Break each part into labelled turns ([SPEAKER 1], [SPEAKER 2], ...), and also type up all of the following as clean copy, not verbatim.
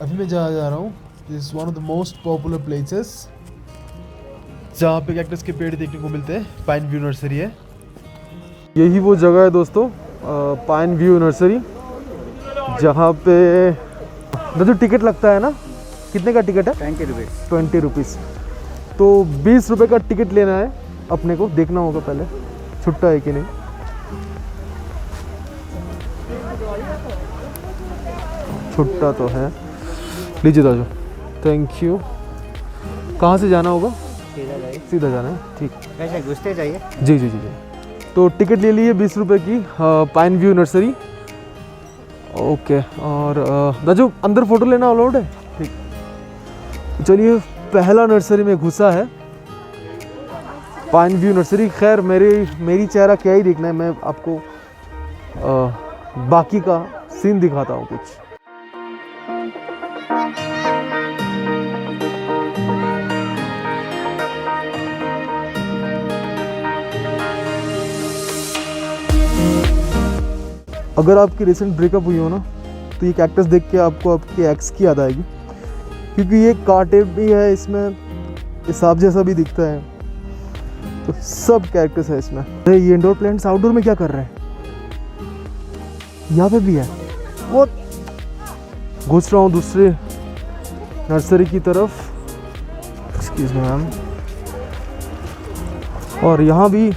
[SPEAKER 1] अभी मैं जा रहा हूँ, this one of the most popular places जहाँ पे कैक्टस के पेड़ देखने को मिलते हैं। पाइन व्यू नर्सरी है, यही वो जगह है दोस्तों, पाइन व्यू नर्सरी, जहाँ पे जो टिकट लगता है ना, कितने का टिकट है? 20 रुपीज़। तो 20 रुपये का टिकट लेना है अपने को, देखना होगा पहले छुट्टा है कि नहीं। छुट्टा तो है, लीजिए दाजू, थैंक यू। कहाँ से जाना होगा? सीधा जाना है, ठीक।
[SPEAKER 2] कैसे घुसते जाइए?
[SPEAKER 1] जी जी जी जी। तो टिकट ले लिए 20 रुपये की, पाइन व्यू नर्सरी। ओके, और दाजू अंदर फ़ोटो लेना अलाउड है? ठीक। चलिए, पहला नर्सरी में घुसा है, पाइन व्यू नर्सरी। खैर मेरी चेहरा क्या ही देखना है, मैं आपको बाकी का सीन दिखाता हूँ कुछ। अगर आपकी रिसेंट ब्रेकअप हुई हो ना, तो ये कैक्टस देख के आपको आपके एक्स की याद आएगी, क्योंकि ये कांटे भी है इसमें, ये सांप जैसा भी दिखता है, तो सब कैक्टस है इसमें। अरे ये इंडोर प्लांट्स आउटडोर में क्या कर रहे हैं? यहाँ पे भी है। वो घुस रहा हूँ दूसरे नर्सरी की तरफ, एक्सक्यूज मी मैम, और यहाँ भी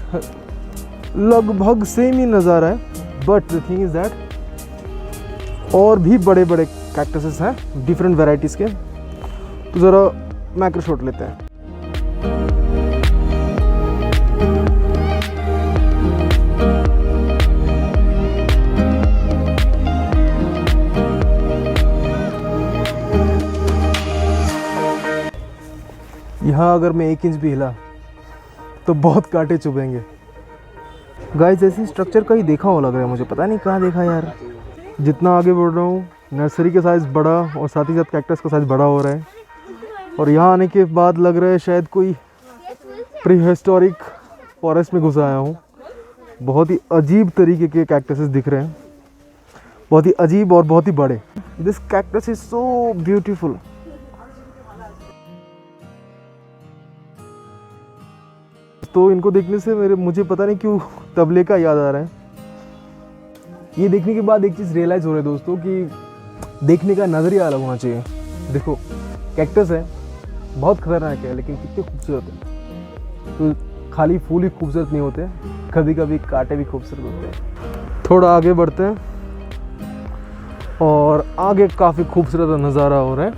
[SPEAKER 1] लगभग सेम ही नज़ारा है, but the thing is that और भी बड़े बड़े कैक्टसेस हैं डिफरेंट वैरायटीज़ के। तो ज़रा मैक्रो शॉट लेते हैं। यहाँ अगर मैं 1 इंच भी हिला तो बहुत कांटे चुभेंगे। गाइस, ऐसी स्ट्रक्चर कहीं देखा हो लग रहा है मुझे, पता नहीं कहाँ देखा यार। जितना आगे बढ़ रहा हूँ, नर्सरी का साइज़ बड़ा और साथ ही साथ कैक्टस का साइज़ बड़ा हो रहा है, और यहाँ आने के बाद लग रहा है शायद कोई प्री हिस्टोरिक फॉरेस्ट में घुस आया हूँ। बहुत ही अजीब तरीके के कैक्टसेस दिख रहे हैं, बहुत ही अजीब और बहुत ही बड़े। This cactus is so beautiful. तो इनको देखने से मुझे पता नहीं क्यों तबले का याद आ रहा है। ये देखने के बाद एक चीज़ रियलाइज़ हो रहा है दोस्तों, कि देखने का नज़रिया अलग होना चाहिए। देखो, कैक्टस है, बहुत खतरनाक है, लेकिन कितने खूबसूरत है। तो खाली फूल ही खूबसूरत नहीं होते, कभी कभी कांटे भी खूबसूरत होते हैं। थोड़ा आगे बढ़ते हैं, और आगे काफ़ी खूबसूरत नज़ारा हो रहा है,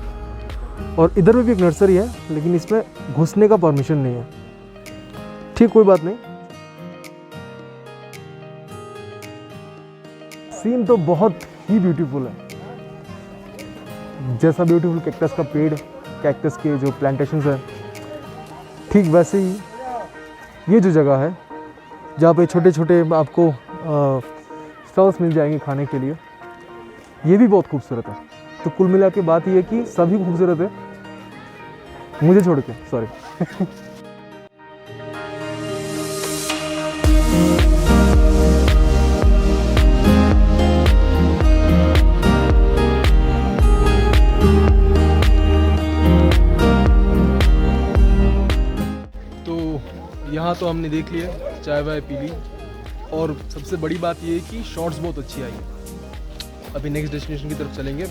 [SPEAKER 1] और इधर में भी एक नर्सरी है, लेकिन इसमें घुसने का परमिशन नहीं है। ठीक, कोई बात नहीं। सीन तो बहुत ही ब्यूटीफुल है, जैसा ब्यूटीफुल कैक्टस का पेड़, कैक्टस के जो प्लांटेशंस है, ठीक वैसे ही ये जो जगह है जहाँ पे छोटे छोटे आपको स्टॉल्स मिल जाएंगे खाने के लिए, ये भी बहुत खूबसूरत है। तो कुल मिला के बात ये है कि सभी खूबसूरत है, मुझे छोड़ के, सॉरी। यहाँ तो हमने देख लिया, चाय वाय पी ली, और सबसे बड़ी बात ये है कि शॉट्स बहुत अच्छी आई। अभी नेक्स्ट डेस्टिनेशन की तरफ चलेंगे।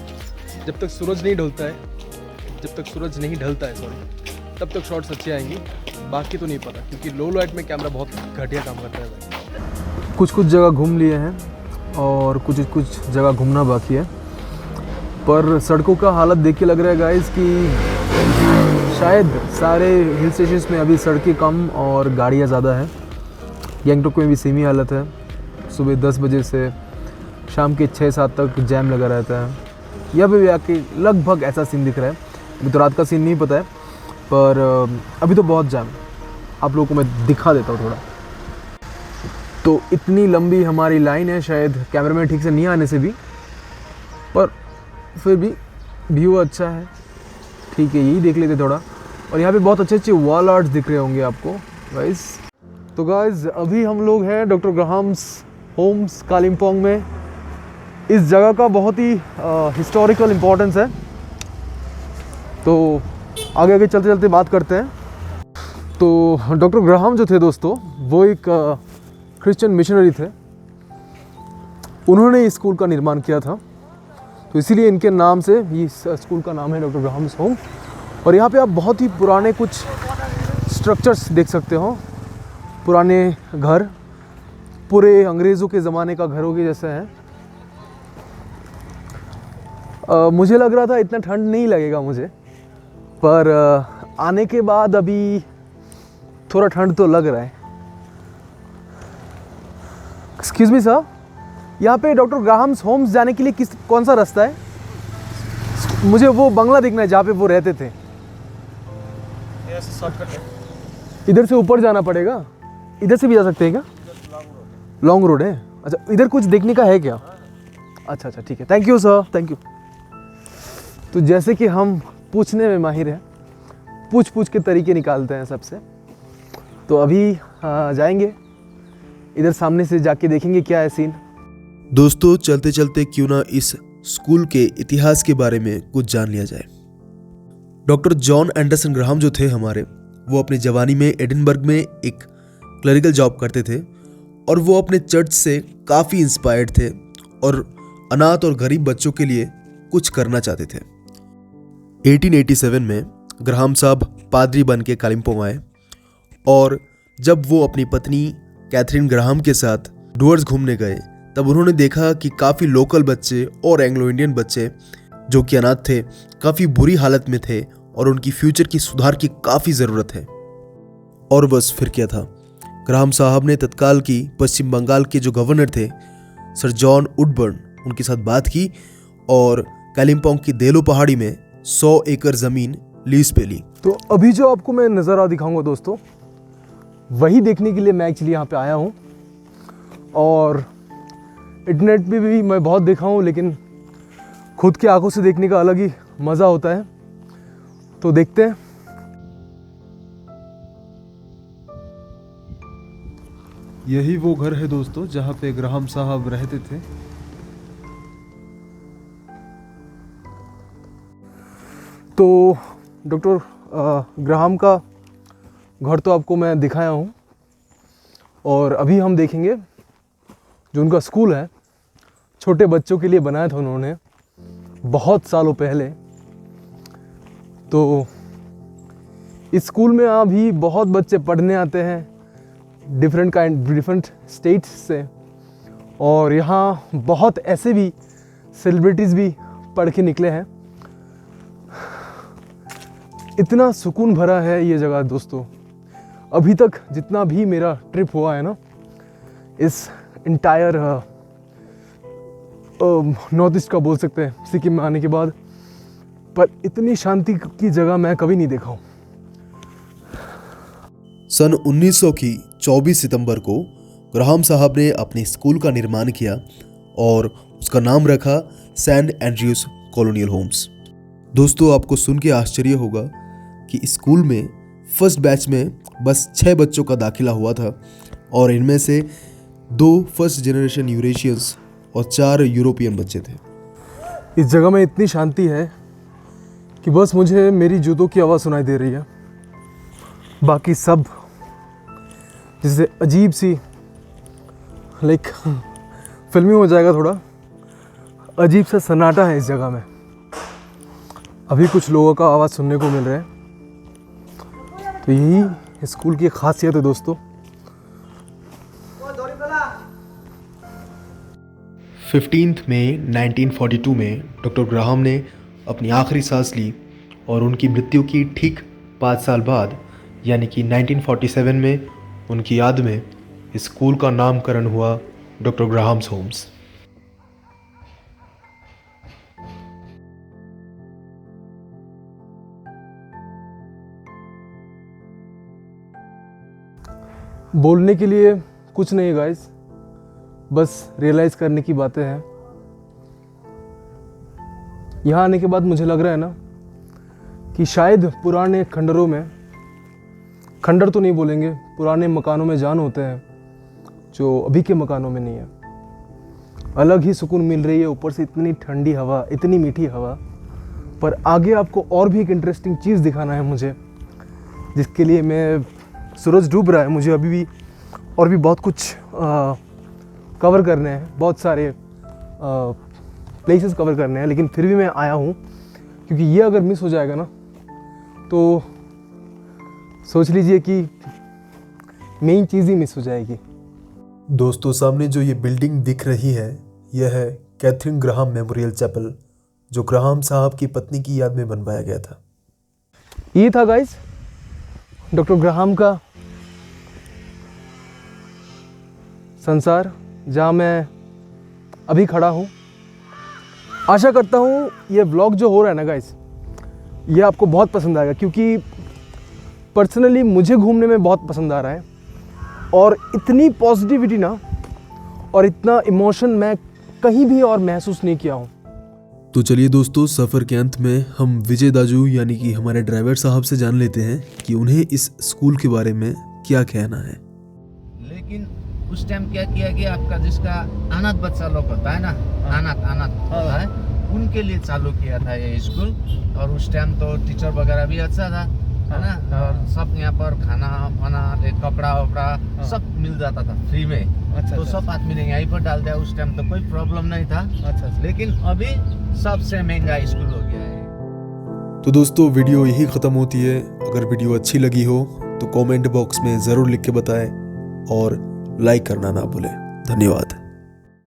[SPEAKER 1] जब तक सूरज नहीं ढलता है, सॉरी, तब तक शॉट्स अच्छे आएंगी, बाकी तो नहीं पता, क्योंकि लो लाइट में कैमरा बहुत घटिया काम करता है भाई। कुछ जगह घूम लिए हैं और कुछ जगह घूमना बाकी है, पर सड़कों का हालत देख के लग रहा है गाइस कि शायद सारे हिल स्टेशंस में अभी सड़कें कम और गाड़ियाँ ज़्यादा हैं। गैंगटॉक में भी सेम ही हालत है, सुबह 10 बजे से शाम के 6-7 तक जैम लगा रहता है। यहाँ पे भी आके लगभग ऐसा सीन दिख रहा है। अभी तो रात का सीन नहीं पता है, पर अभी तो बहुत जैम। आप लोगों को मैं दिखा देता हूँ थोड़ा। तो इतनी लंबी हमारी लाइन है, शायद कैमरे में ठीक से नहीं आने से भी, पर फिर भी व्यू अच्छा है, ठीक है, यही देख लेते थोड़ा। और यहाँ पे बहुत अच्छे अच्छे वॉल आर्ट्स दिख रहे होंगे आपको गाइस। तो गाइस, अभी हम लोग हैं डॉक्टर ग्राहम्स होम्स कालिम्पोंग में। इस जगह का बहुत ही हिस्टोरिकल इम्पोर्टेंस है। तो आगे आगे चलते चलते बात करते हैं। तो डॉक्टर ग्राहम जो थे दोस्तों, वो एक क्रिश्चियन मिशनरी थे। उन्होंने इस स्कूल का निर्माण किया था, तो इसीलिए इनके नाम से इस स्कूल का नाम है डॉक्टर ग्राहम्स होम। और यहाँ पे आप बहुत ही पुराने कुछ स्ट्रक्चर्स देख सकते हो, पुराने घर, पूरे अंग्रेज़ों के ज़माने का घरों के जैसे हैं। मुझे लग रहा था इतना ठंड नहीं लगेगा मुझे, पर आने के बाद अभी थोड़ा ठंड तो लग रहा है। एक्सक्यूज़ मी सर, यहाँ पे डॉक्टर ग्राहम्स होम्स जाने के लिए कौन सा रास्ता है? मुझे वो बंगला देखना है जहाँ पे वो रहते थे। इधर से ऊपर जाना पड़ेगा? इधर से भी जा सकते हैं क्या? लॉन्ग रोड है। अच्छा, इधर कुछ देखने का है क्या? अच्छा अच्छा, ठीक है, thank you sir, thank you. तो जैसे कि हम पूछने में माहिर हैं, पूछ पूछ के तरीके निकालते हैं सबसे, तो अभी जाएंगे इधर, सामने से जाके देखेंगे क्या है सीन।
[SPEAKER 2] दोस्तों, चलते चलते क्यों ना इस स्कूल के इतिहास के बारे में कुछ जान लिया जाए। डॉक्टर जॉन एंडरसन ग्राहम जो थे हमारे, वो अपनी जवानी में एडिनबर्ग में एक क्लरिकल जॉब करते थे और वो अपने चर्च से काफ़ी इंस्पायर्ड थे और अनाथ और गरीब बच्चों के लिए कुछ करना चाहते थे। 1887 में ग्राहम साहब पादरी बन के कालिम्पोंग आए और जब वो अपनी पत्नी कैथरीन ग्राहम के साथ डुअर्स घूमने गए, तब उन्होंने देखा कि काफ़ी लोकल बच्चे और एंग्लो इंडियन बच्चे जो कि अनाथ थे, काफ़ी बुरी हालत में थे और उनकी फ्यूचर की सुधार की काफ़ी ज़रूरत है। और बस फिर क्या था, ग्राहम साहब ने तत्काल की पश्चिम बंगाल के जो गवर्नर थे सर जॉन वुडबर्न, उनके साथ बात की और कालिम्पोंग की देलो पहाड़ी में 100 एकड़ ज़मीन लीज पे ली।
[SPEAKER 1] तो अभी जो आपको मैं नज़ारा दिखाऊंगा दोस्तों, वही देखने के लिए मैं एक्चुअली यहाँ पे आया हूँ। और इंटरनेट पे भी मैं बहुत देखा हूँ, लेकिन खुद की आंखों से देखने का अलग ही मज़ा होता है। तो देखते हैं। यही वो घर है दोस्तों जहाँ पे ग्राहम साहब रहते थे। तो डॉक्टर ग्राहम का घर तो आपको मैं दिखाया हूँ, और अभी हम देखेंगे जो उनका स्कूल है, छोटे बच्चों के लिए बनाया था उन्होंने बहुत सालों पहले। तो इस स्कूल में अभी बहुत बच्चे पढ़ने आते हैं, डिफरेंट स्टेट्स से, और यहाँ बहुत ऐसे भी सेलिब्रिटीज़ भी पढ़ के निकले हैं। इतना सुकून भरा है ये जगह दोस्तों। अभी तक जितना भी मेरा ट्रिप हुआ है ना, इस इंटायर नॉर्थ ईस्ट का बोल सकते हैं, सिक्किम में आने के बाद, पर इतनी शांति की जगह मैं कभी नहीं देखा हूँ।
[SPEAKER 2] सन 1900 की 24 सितंबर को ग्राहम साहब ने अपने स्कूल का निर्माण किया और उसका नाम रखा सेंट एंड्रयूज कॉलोनियल होम्स। दोस्तों, आपको सुन के आश्चर्य होगा कि स्कूल में फर्स्ट बैच में बस 6 बच्चों का दाखिला हुआ था और इनमें से 2 फर्स्ट जनरेशन यूरेशियंस और 4 यूरोपियन बच्चे थे।
[SPEAKER 1] इस जगह में इतनी शांति है कि बस मुझे मेरी जूतों की आवाज़ सुनाई दे रही है। बाकी सब जैसे अजीब सी, लाइक फिल्मी हो जाएगा थोड़ा, अजीब सा सन्नाटा है इस जगह में। अभी कुछ लोगों का आवाज़ सुनने को मिल रहा है। तो यही स्कूल की खासियत है दोस्तों।
[SPEAKER 2] 15 मई 1942 में डॉक्टर ग्राहम ने अपनी आखिरी सांस ली और उनकी मृत्यु की ठीक 5 साल बाद यानी कि 1947 में उनकी याद में इस स्कूल का नामकरण हुआ डॉक्टर ग्राहम्स होम्स।
[SPEAKER 1] बोलने के लिए कुछ नहीं गाइस, बस रियलाइज़ करने की बातें हैं। यहाँ आने के बाद मुझे लग रहा है ना कि शायद पुराने खंडरों में, खंडर तो नहीं बोलेंगे, पुराने मकानों में जान होते हैं जो अभी के मकानों में नहीं है। अलग ही सुकून मिल रही है, ऊपर से इतनी ठंडी हवा, इतनी मीठी हवा, पर आगे आपको और भी एक इंटरेस्टिंग चीज़ दिखाना है मुझे, जिसके लिए मैं सूरज डूब रहा है, मुझे अभी भी और भी बहुत कुछ कवर करने हैं, बहुत सारे प्लेसेस कवर करने हैं, लेकिन फिर भी मैं आया हूँ क्योंकि ये अगर मिस हो जाएगा ना तो सोच लीजिए कि मेन चीज़ ही मिस हो जाएगी।
[SPEAKER 2] दोस्तों सामने जो ये बिल्डिंग दिख रही है यह है कैथरीन ग्राहम मेमोरियल चैपल, जो ग्राहम साहब की पत्नी की याद में बनवाया गया था।
[SPEAKER 1] ये था गाइस डॉक्टर ग्राहम का संसार, जहाँ मैं अभी खड़ा हूँ। आशा करता हूँ ये व्लॉग जो हो रहा है ना गाइस, ये आपको बहुत पसंद आएगा, क्योंकि पर्सनली मुझे घूमने में बहुत पसंद आ रहा है और इतनी पॉजिटिविटी ना और इतना इमोशन मैं कहीं भी और महसूस नहीं किया हूँ।
[SPEAKER 2] तो चलिए दोस्तों, सफ़र के अंत में हम विजय दाजू यानी कि हमारे ड्राइवर साहब से जान लेते हैं कि उन्हें इस स्कूल के बारे में क्या कहना है।
[SPEAKER 3] लेकिन उस टाइम क्या किया गया, आपका जिसका अनाथ बच्चा लोग होता है ना, अनाथ होता है, उनके लिए चालू किया था ये स्कूल। और उस टाइम तो टीचर वगैरह भी अच्छा था, है ना, और सब यहाँ पर खाना वाना, कपड़ा वपड़ा सब मिल जाता था फ्री में। तो सब आदमी ने यहीं पर डाल दिया। उस टाइम तो कोई प्रॉब्लम नहीं था। लेकिन अभी सबसे महंगा स्कूल हो गया है।
[SPEAKER 2] तो दोस्तों वीडियो यही ख़त्म होती है। अगर वीडियो अच्छी लगी हो तो कमेंट बॉक्स में ज़रूर लिख के बताएं और लाइक करना ना भूलें। धन्यवाद।